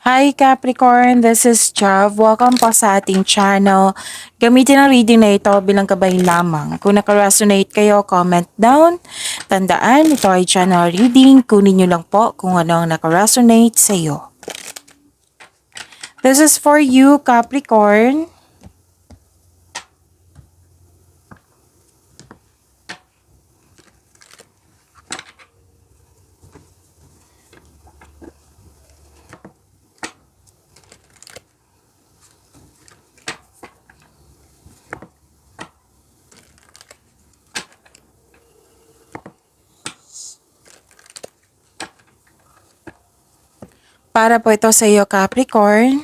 Hi Capricorn, this is Chav. Welcome po sa ating channel. Gamitin ang reading na ito bilang gabay lamang. Kung naka-resonate kayo, comment down. Tandaan, ito ay channel reading. Kunin nyo lang po kung ano ang naka-resonate sa iyo. This is for you, Capricorn. Para po ito sa iyo, Capricorn.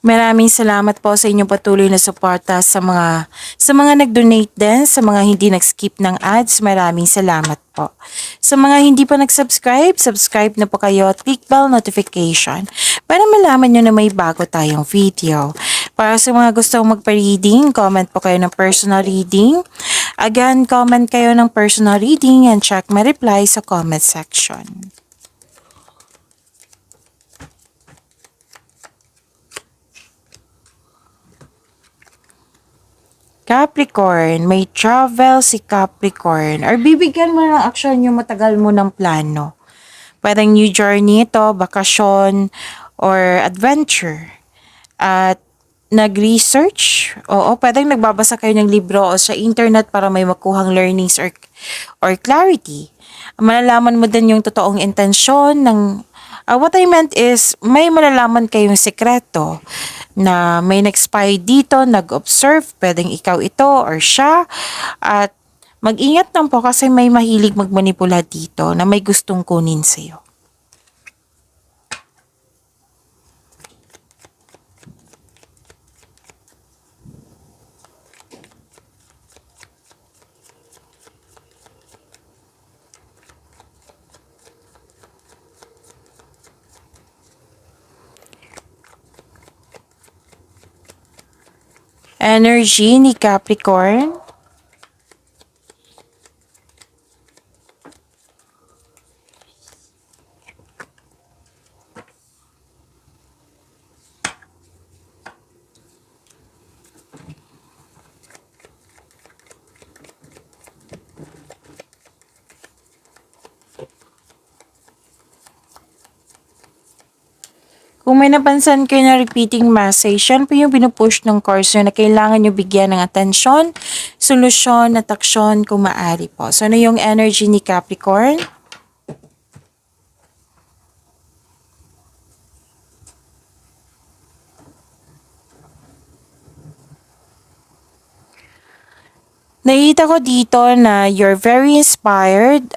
Maraming salamat po sa inyong patuloy na suporta sa mga nag-donate din, sa mga hindi nag-skip ng ads. Maraming salamat po. Sa mga hindi pa nag-subscribe, subscribe na po kayo at click bell notification para malaman nyo na may bago tayong video. Para sa mga gustong magpa-reading, comment po kayo ng personal reading. Again, comment kayo ng personal reading and check my reply sa comment section. Capricorn, may travel si Capricorn or bibigyan mo ng aksyon yung matagal mo ng plano. Pwedeng new journey ito, bakasyon, or adventure. At nag-research, oo, pwedeng nagbabasa kayo ng libro o sa internet para may makuhang learnings or clarity. Malalaman mo din yung totoong intensyon ng what I meant is, may malalaman kayong sekreto na may nag-spy dito, nag-observe, pwedeng ikaw ito or siya. At mag-ingat lang po kasi may mahilig magmanipula dito na may gustong kunin sa'yo. Energy ni Capricorn. Kung may napansan kayo na repeating message, yan po yung pinupush ng course nyo na kailangan nyo bigyan ng atensyon, solusyon at aksyon kung maaari po. So, ano yung energy ni Capricorn? Nakita ko dito na you're very inspired,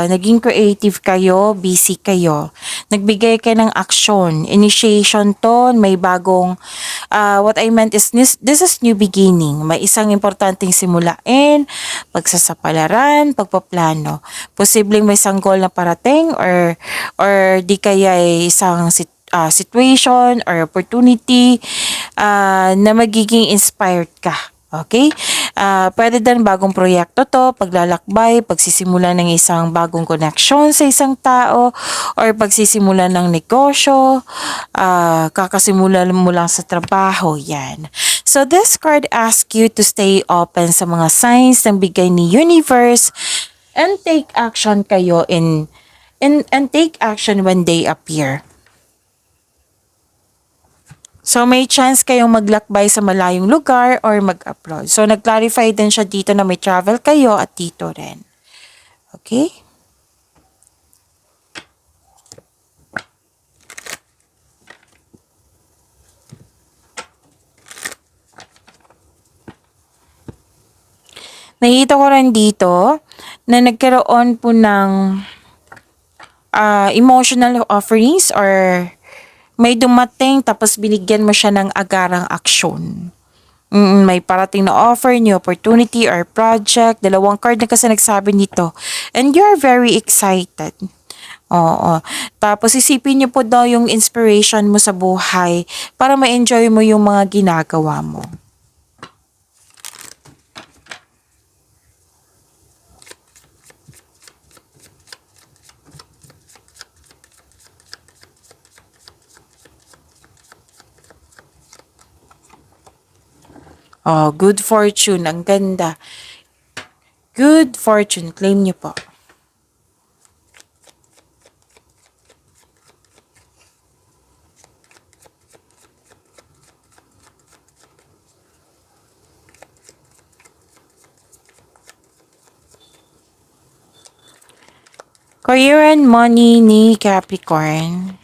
naging creative kayo, busy kayo. Nagbigay kayo ng action, initiation to, may bagong, what I meant is this is new beginning. May isang importanteng simulain, pagsasapalaran, pagpaplano. Posibleng may isang goal na parating or di kaya isang situation or opportunity na magiging inspired ka. Okay? Pwede din bagong proyekto to, paglalakbay, pagsisimula ng isang bagong connection sa isang tao, or pagsisimula ng negosyo, kakasimula mo lang sa trabaho, yan. So this card asks you to stay open sa mga signs ng bigay ni universe and take action kayo and take action when they appear. So, may chance kayong maglakbay sa malayong lugar or mag-abroad. So, nag-clarify din siya dito na may travel kayo at dito rin. Okay? Nakita ko rin dito na nagkaroon po ng emotional offerings or may dumating tapos binigyan mo siya ng agarang aksyon. May parating na offer, new opportunity or project. Dalawang card na kasi nagsabi nito. And you're very excited. Oo. Tapos isipin niyo po daw yung inspiration mo sa buhay para ma-enjoy mo yung mga ginagawa mo. Oh, good fortune. Ang ganda. Good fortune. Claim niyo po. Career and money ni Capricorn.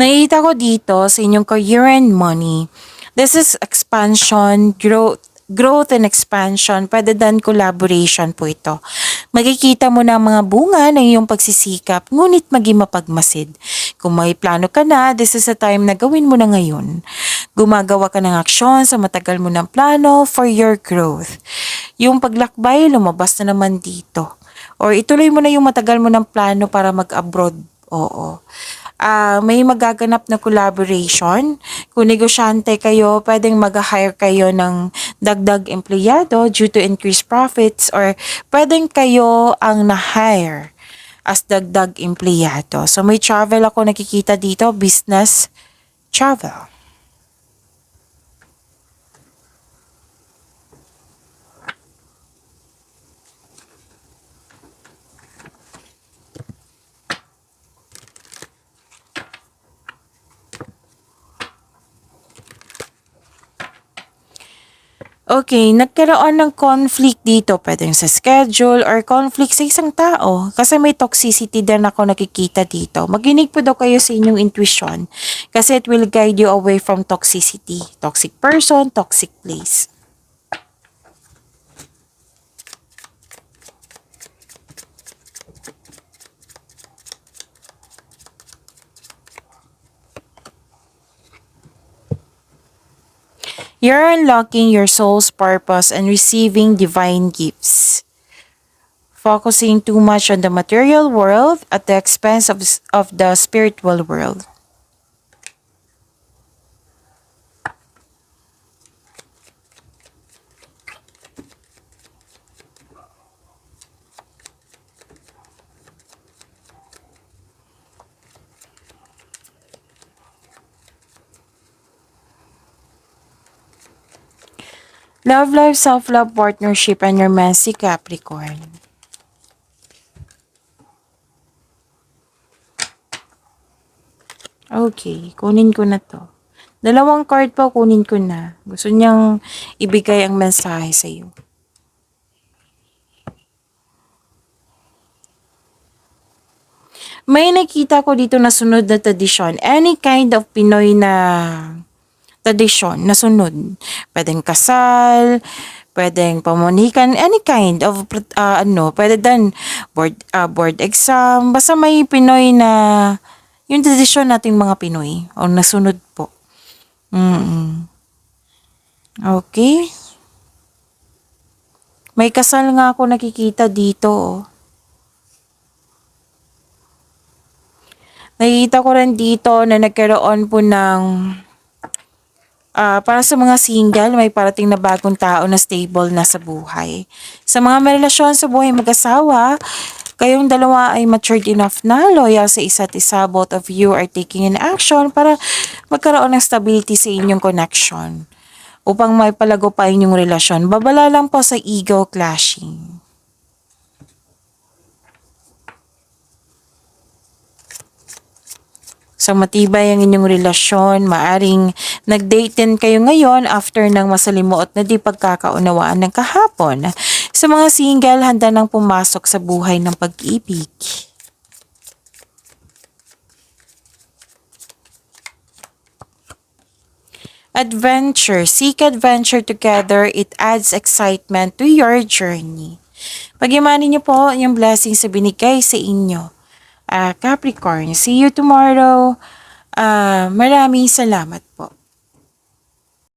Nakikita ko dito sa inyong career and money. This is expansion, growth and expansion. Pwede din collaboration po ito. Makikita mo na ang mga bunga ng iyong pagsisikap, ngunit maging mapagmasid. Kung may plano ka na, this is a time na gawin mo na ngayon. Gumagawa ka ng aksyon sa matagal mo ng plano for your growth. Yung paglakbay, lumabas na naman dito. Or ituloy mo na yung matagal mo ng plano para mag-abroad. Oo. May magaganap na collaboration. Kung negosyante kayo, pwedeng mag-hire kayo ng dagdag empleyado due to increased profits, or pwedeng kayo ang na-hire as dagdag empleyado. So may travel ako nakikita dito, business travel. Okay, nagkaroon ng conflict dito, pwedeng sa schedule or conflict sa isang tao kasi may toxicity din ako nakikita dito. Maginig po daw kayo sa inyong intuition kasi it will guide you away from toxicity, toxic person, toxic place. You're unlocking your soul's purpose and receiving divine gifts. Focusing too much on the material world at the expense of the spiritual world. Love life, self-love, partnership, and romance, si Capricorn. Okay, kunin ko na to. Dalawang card pa, kunin ko na. Gusto niyang ibigay ang mensahe sa iyo. May nakita ko dito na sunod na tradisyon. Any kind of Pinoy na tradisyon na sunod. Pwedeng kasal, pwedeng pamunikan, any kind of pwede din board exam, basta may Pinoy na yung tradisyon nating mga Pinoy o nasunod po. Okay. May kasal nga ako nakikita dito. Oh. Nakikita ko rin dito na nagkaroon po ng para sa mga single, may parating na bagong tao na stable na sa buhay. Sa mga may relasyon sa buhay mag-asawa, kayong dalawa ay matured enough na, loyal sa isa't isa, both of you are taking an action para magkaroon ng stability sa inyong connection. Upang may palago pa inyong relasyon, babala lang po sa ego clashing. So matibay ang inyong relasyon, maaring nag-date din kayo ngayon after ng masalimuot na di pagkakaunawaan ng kahapon. Sa mga single, handa nang pumasok sa buhay ng pag-ibig. Adventure. Seek adventure together. It adds excitement to your journey. Pag-imanin niyo po yung blessing sa binigay sa inyo. Capricorn, see you tomorrow. Maraming salamat po.